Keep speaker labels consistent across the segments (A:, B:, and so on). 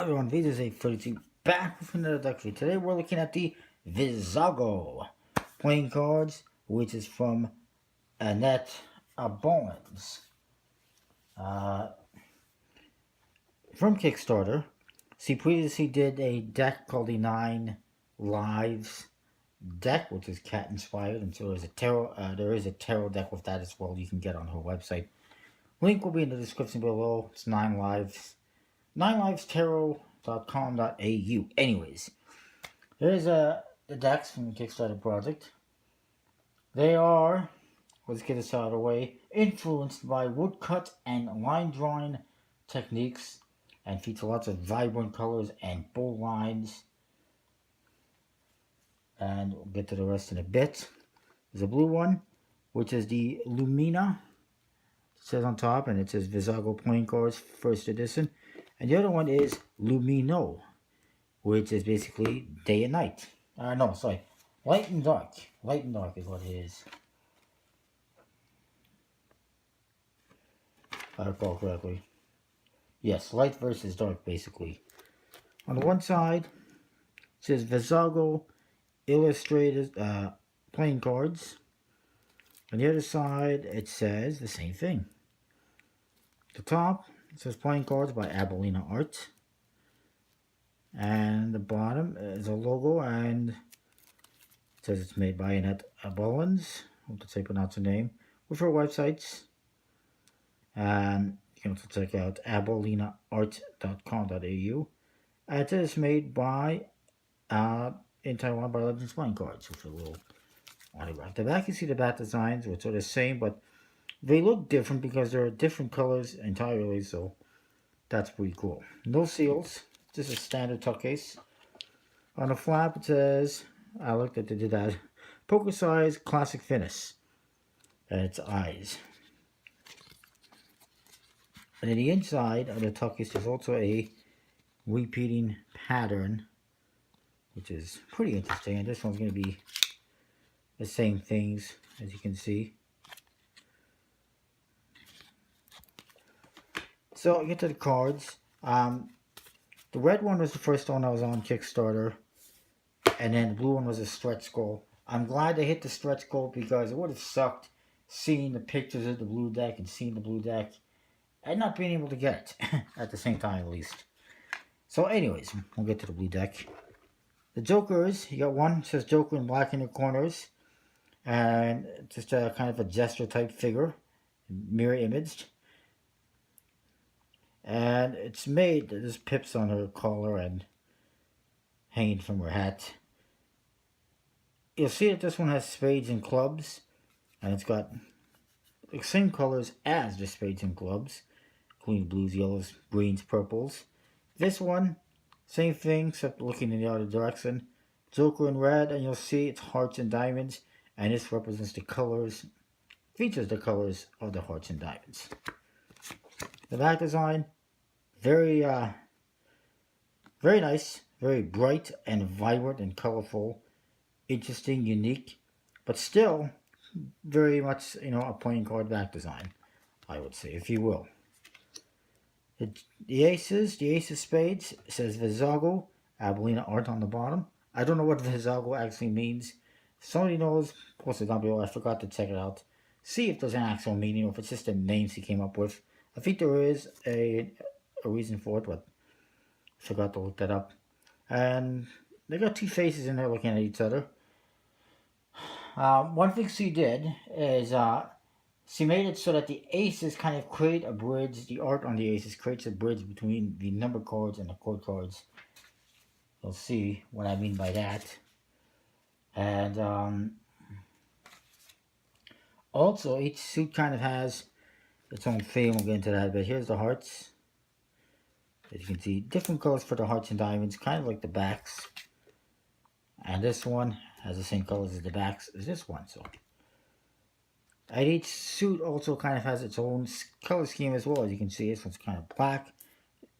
A: everyone, VIZAGO back with another deck review. Today we're looking at the VIZAGO Playing Cards, which is from Annette Bowens. From Kickstarter. She previously did a deck called the 9 Lives deck, which is cat inspired, and so there is a tarot deck with that as well you can get on her website. Link will be in the description below. It's 9 Lives. 9livestarot.com.au. Anyways, here's the decks from the Kickstarter project. They are, let's get this out of the way, influenced by woodcut and line drawing techniques and feature lots of vibrant colors and bold lines. And we'll get to the rest in a bit. There's a blue one, which is the Lumina. It says on top, and it says VIZAGO Playing Cards, first edition. And the other one is Lumino, which is basically day and night. No, sorry. Light and dark. Light and dark is what it is. If I recall correctly. Yes, light versus dark, basically. On the one side, it says VIZAGO Illustrated Playing Cards. On the other side, it says the same thing. At the top, it says Playing Cards by Abelina Art. And the bottom is a logo, and it says it's made by Annette Bowens. I hope that's how you pronounce her name. With her websites. And you can also check out abelinaart.com.au. And it is made by, in Taiwan, by Legends Playing Cards, with a little autograph. The back, you see the back designs, which are the same, but they look different because they're different colors entirely, so that's pretty cool. No seals, just a standard tuck case. On the flap it says, I looked at that, poker size classic finish. And its eyes. And in the inside of the tuck case there's also a repeating pattern, which is pretty interesting. And this one's going to be the same things, as you can see. So, get to the cards. The red one was the first one that was on Kickstarter. And then the blue one was a stretch goal. I'm glad they hit the stretch goal because it would have sucked seeing the pictures of the blue deck and seeing the blue deck and not being able to get it at the same time, at least. So anyways, we'll get to the blue deck. The Jokers, you got one, says Joker in black in the corners. And just a kind of a gesture type figure, mirror imaged. And it's made, there's pips on her collar and hanging from her hat. You'll see that this one has spades and clubs, and it's got the same colors as the spades and clubs, including blues, yellows, greens, purples. This one, same thing, except looking in the other direction. Joker in red, and you'll see it's hearts and diamonds, and this represents the colors, features the colors of the hearts and diamonds. The back design, very nice, very bright and vibrant and colorful, interesting, unique, but still very much, a playing card back design, I would say, if you will. The aces, the ace of spades, says VIZAGO, Abelina Art on the bottom. I don't know what VIZAGO actually means. If somebody knows, post it down below. I forgot to check it out. See if there's an actual meaning or if it's just a name she came up with. I think there is a reason for it, but I forgot to look that up. And they got two faces in there looking at each other. One thing she did is she made it so that the aces kind of create a bridge. The art on the aces creates a bridge between the number cards and the court cards. You'll see what I mean by that. And also each suit kind of has its own theme. We'll get into that, but here's the hearts. As you can see, different colors for the hearts and diamonds, kind of like the backs. And this one has the same colors as the backs as this one. So, and each suit also kind of has its own color scheme as well. As you can see, this one's kind of black.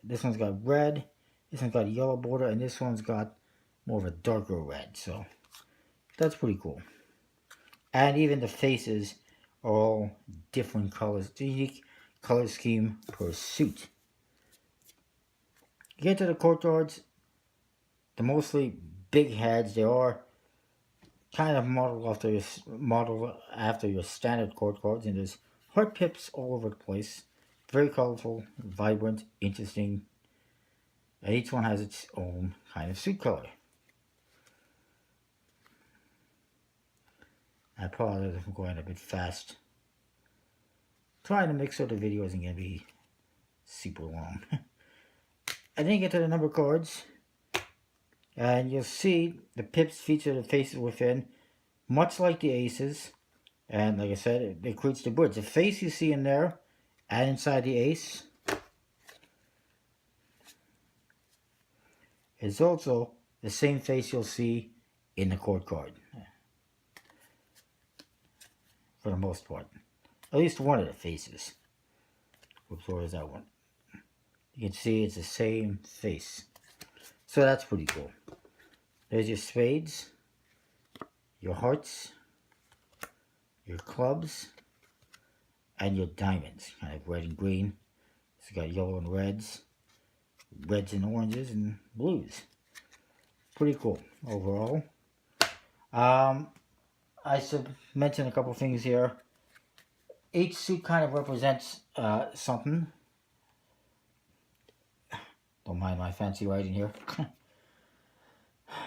A: This one's got red. This one's got a yellow border, and this one's got more of a darker red. So, that's pretty cool. And even the faces are all different colors. It's a unique color scheme per suit. You get to the court cards, they're mostly big heads. They are kind of modeled after your standard court cards, and there's heart pips all over the place. Very colorful, vibrant, interesting, and each one has its own kind of suit color. I apologize if I'm going a bit fast. Trying to make sure the video isn't going to be super long. And then you get to the number cards, and you'll see the pips feature the faces within, much like the aces. And like I said, it creates the bridge. The face you see in there and inside the ace is also the same face you'll see in the court card. For the most part. At least one of the faces. Whoops, where is that one? You can see it's the same face. So that's pretty cool. There's your spades, your hearts, your clubs, and your diamonds. Kind of red and green. It's got yellow and reds, reds and oranges, and blues. Pretty cool overall. I should mention a couple things here. Each suit kind of represents something. Don't mind my fancy writing here.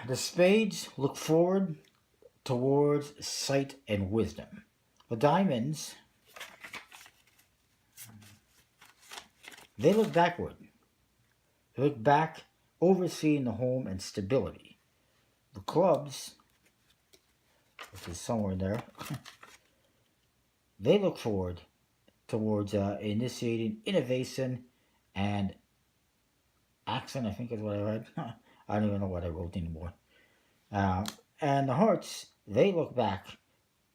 A: The spades look forward towards sight and wisdom. The diamonds, they look backward. They look back, overseeing the home and stability. The clubs, which is somewhere there, they look forward towards initiating innovation and action, I think is what I read. I don't even know what I wrote anymore. And the hearts, they look back,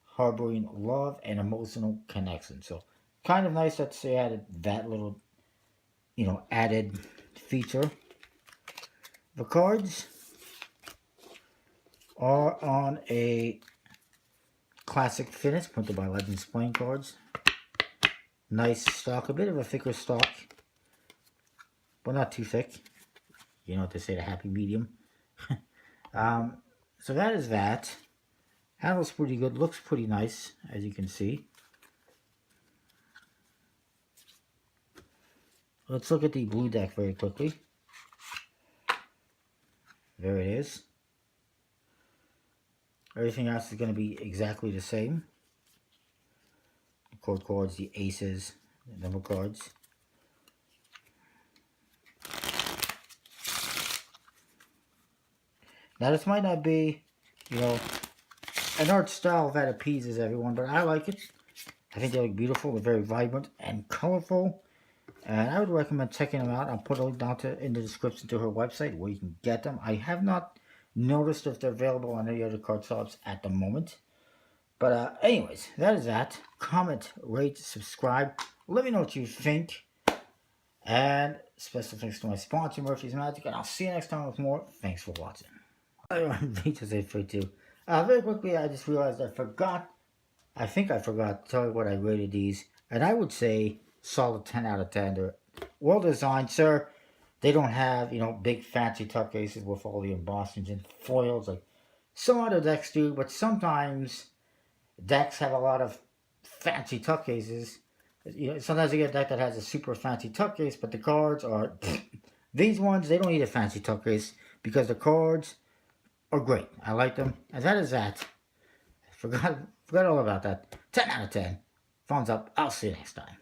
A: harboring love and emotional connection. So kind of nice that they added that little, added feature. The cards are on a classic finish, printed by Legends Playing Cards. Nice stock, a bit of a thicker stock, but not too thick. You know what they say, the happy medium. So that is that. Handles pretty good, looks pretty nice, as you can see. Let's look at the blue deck very quickly. There it is. Everything else is going to be exactly the same. The court cards, the aces, the number cards. Now this might not be, an art style that appeases everyone, but I like it. I think they look beautiful. They're very vibrant and colorful. And I would recommend checking them out. I'll put a link down in the description to her website where you can get them. I have not noticed if they're available on any other card shops at the moment. But anyways, that is that. Comment, rate, subscribe. Let me know what you think. And special thanks to my sponsor, Murphy's Magic. And I'll see you next time with more. Thanks for watching. Very quickly, I just realized I think I forgot to tell you what I rated these. And I would say solid 10 out of 10. They're well designed, sir. They don't have, big fancy tuck cases with all the embossings and foils like some other decks do. But sometimes decks have a lot of fancy tuck cases. Sometimes you get a deck that has a super fancy tuck case, but the cards are... These ones, they don't need a fancy tuck case because the cards are great. I like them. And that is that. Forgot all about that. 10 out of 10. Thumbs up. I'll see you next time.